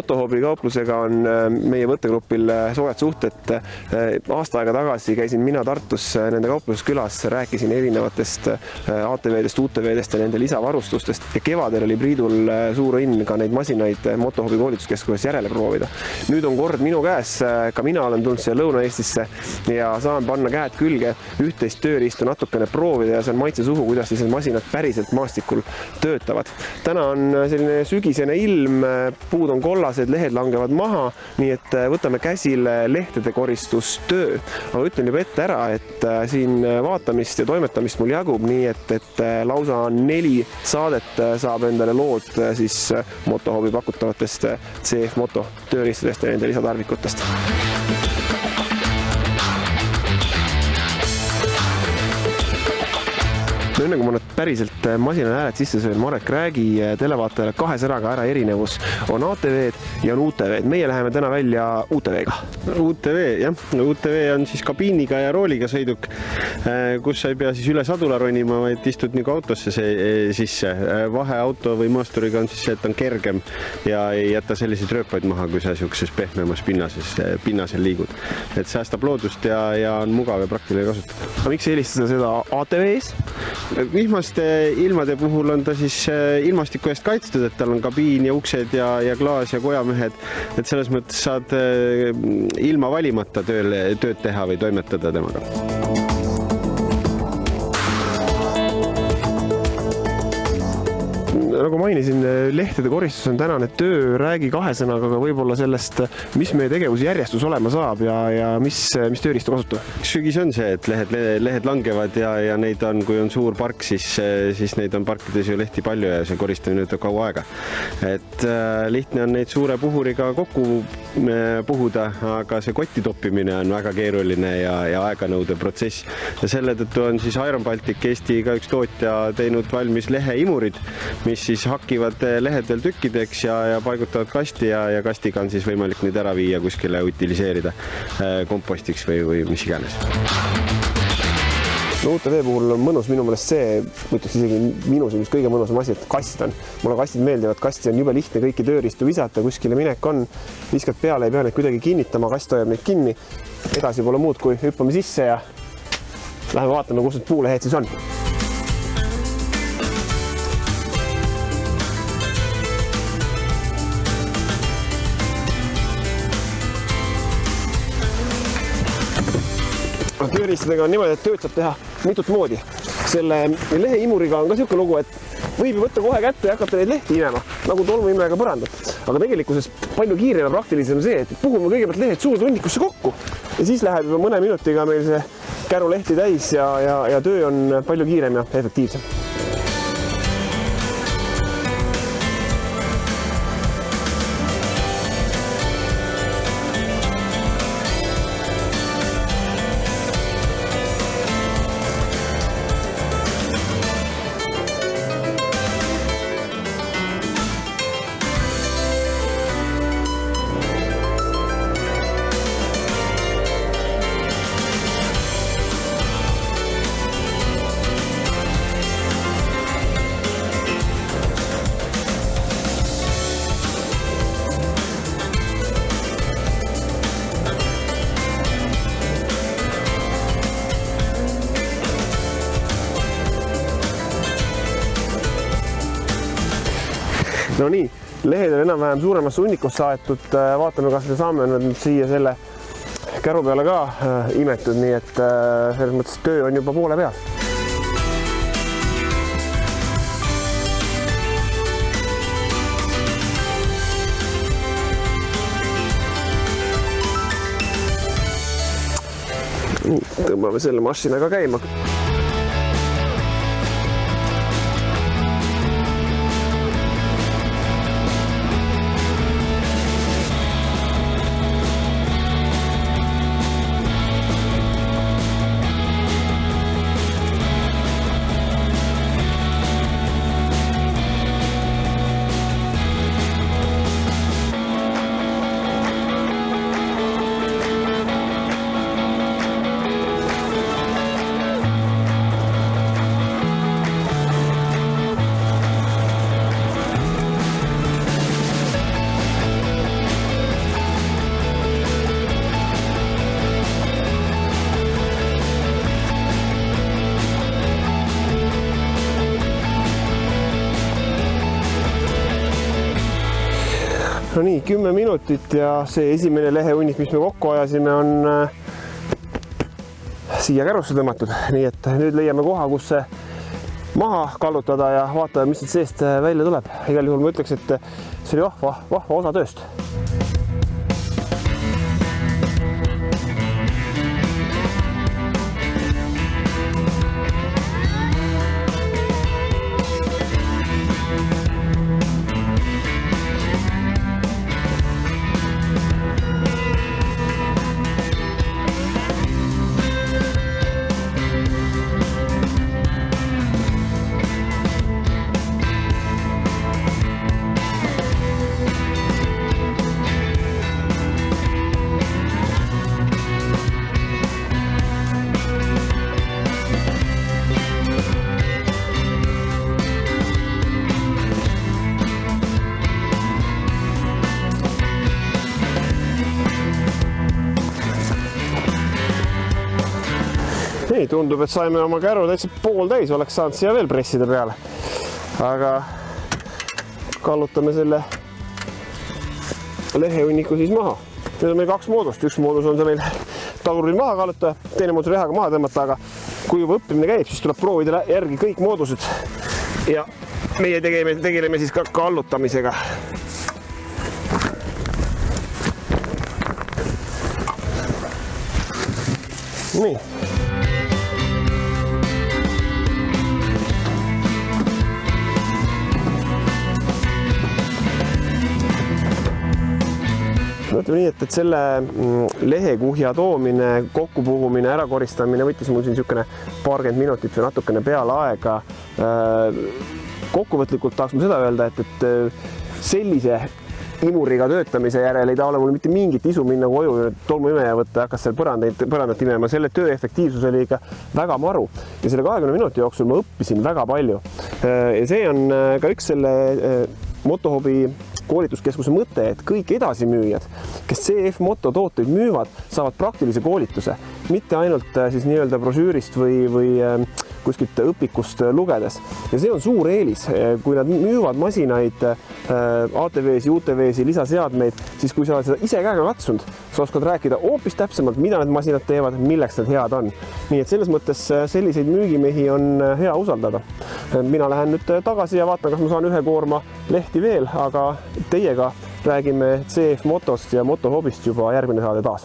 Motohobby kauplusega on meie võttegrupil soojad suhted. Aasta aega tagasi käisin mina Tartus nende kaupluses külas, rääkisin erinevatest ATV-dest, UTV-dest ja nende lisavarustustest ja kevadel oli Priidul suur õnn ka neid masinaid Motohobby koolituskeskuses järele proovida. Nüüd on kord minu käes, ka mina olen tulnud siia Lõuna-Eestisse ja saan panna käed külge, üht-teist tööriistu natukene proovida ja saan maitse suhu, kuidas siis need masinad päriselt maastikul töötavad. Täna on selline sügisene ilm, puud on kollased, lehed langevad maha, nii et võtame käsile lehtede koristustöö. Aga ütlen juba ette ära, et siin vaatamist ja toimetamist mul jagub, nii et lausa 4 saadet saab endale lood siis Motohobby pakutavatest CF Moto tööriistadest ja nende lisatarvikutest. Enne kui ma nüüd päriselt masinale hääled sisse söön, Marek, räägi televaatajale 2 sõnaga ära erinevus. On ATV-d ja on UTV-d. Meie läheme täna välja UTV-ga. UTV, jah. UTV on siis kabiiniga ja rooliga sõiduk, kus sa ei pea siis üle sadula ronima, vaid istud nagu autosse sisse. Vaheauto või maasturiga on siis see, et on kergem ja ei jäta selliseid rööpaid maha, kui sa siukses pehmemas pinnasel liigud. Et säästab loodust ja on mugav ja praktiline kasutada. Aga miks eelistada seda ATV-s? Vihmaste ilmade puhul on ta siis ilmastiku eest kaitstud, et tal on kabiin ja uksed ja klaas ja kojamehed, et selles mõttes saad ilma valimata tööd teha või toimetada temaga. Nagu mainisin, lehtede koristus on tänane töö, räägi 2 sõnaga, aga võib-olla sellest, mis meie tegevuse järjestus olema saab ja mis tööriistu kasutab. Sügis on see, et lehed langevad ja neid on, kui on suur park, siis neid on parkides ju lehti palju ja see koristamine võtab kaua aega. Et lihtne on neid suure puhuriga kokku puhuda, aga see kotti toppimine on väga keeruline ja aeganõudev protsess. Ja selle tõttu on siis Iron Baltic Eesti ka üks tootja teinud valmis leheimurid, mis siis hakivad lehed veel tükkideks ja paigutavad kasti ja kastiga on siis võimalik neid ära viia kuskile utiliseerida kompostiks või mis iganes. No UTV puhul on mõnus minu meelest see, mõtleks isegi minus mis kõige mõnusam asi, et kast on. Mulle kastid meeldivad, kasti on jube lihtne kõiki tööriistu visata, kuskile minek on, viskad peale, ei pea neid kuidagi kinnitama, kast hoiab neid kinni. Edasi pole muud, kui hüppame sisse ja läheme vaatame, kus need puulehed siis on. Tööriistadega on niimoodi, et tööd saab teha mitut moodi. Selle leheimuriga on ka selline lugu, et võib võtta kohe kätte ja hakata neid lehti imema, nagu tolmuimega põrandad. Aga tegelikkuses palju kiirem ja praktilisem see, et puhume kõigepealt lehed suurde hunnikusse kokku ja siis läheb juba mõne minutiga meil see käru lehti täis ja töö on palju kiirem ja efektiivsem. No nii, lehed on enam-vähem suuremasse hunnikusse saetud, vaatame, kas me saame nüüd siia selle käru peale ka imetud, nii et selles mõttes töö on juba poole peal. Nii, tõmbame selle masinaga käima. no nii, 10 minutit ja see esimene lehehunnik, mis me kokku ajasime, on siia kärusse tõmmatud. Nii et nüüd leiame koha, kus see maha kallutada ja vaatame, mis siit seest välja tuleb. Igal juhul ma ütleks, et see oli vahva osa tööst. Nii, tundub, et saime oma käru täitsa pooltäis, oleks saanud siia veel pressida peale. Aga kallutame selle lehehunniku siis maha. Need on meil 2 moodust. Üks moodus on see meil taguril maha kallutada, teine moodus rehaga maha tõmmata, aga kui juba õppimine käib, siis tuleb proovida järgi kõik moodused. Ja meie tegeleme siis ka kallutamisega. Nii. Ütleme nii, et selle lehekuhja toomine, kokkupuhumine, ärakoristamine võttis mul siin niisugune paarkümmend minutit või natukene peale aega. Kokkuvõtlikult tahaks ma seda öelda, et sellise imuriga töötamise järel ei taha ole mul mitte mingit isu minna koju, tolmuimeja võtta ja hakkas seal põrandat imema. Selle töö efektiivsus oli ikka väga maru ja selle 20 minuti jooksul ma õppisin väga palju. Ja see on ka üks selle motohobi koolituskeskuse mõte, et kõik edasimüüjad, kes CF Moto tooteid müüvad, saavad praktilise koolituse, mitte ainult siis nii-öelda brošüürist või kuskilt õpikust lugedes. Ja see on suur eelis, kui nad müüvad masinaid, ATV-si, UTV-si, lisaseadmeid, siis kui sa oled seda ise käega katsunud, sa oskad rääkida hoopis täpsemalt, mida need masinad teevad, milleks need head on. Nii et selles mõttes selliseid müügimehi on hea usaldada. Mina lähen nüüd tagasi ja vaatan, kas ma saan ühe koorma lehti veel, aga teiega räägime CF Motost ja motohobist juba järgmine saade taas.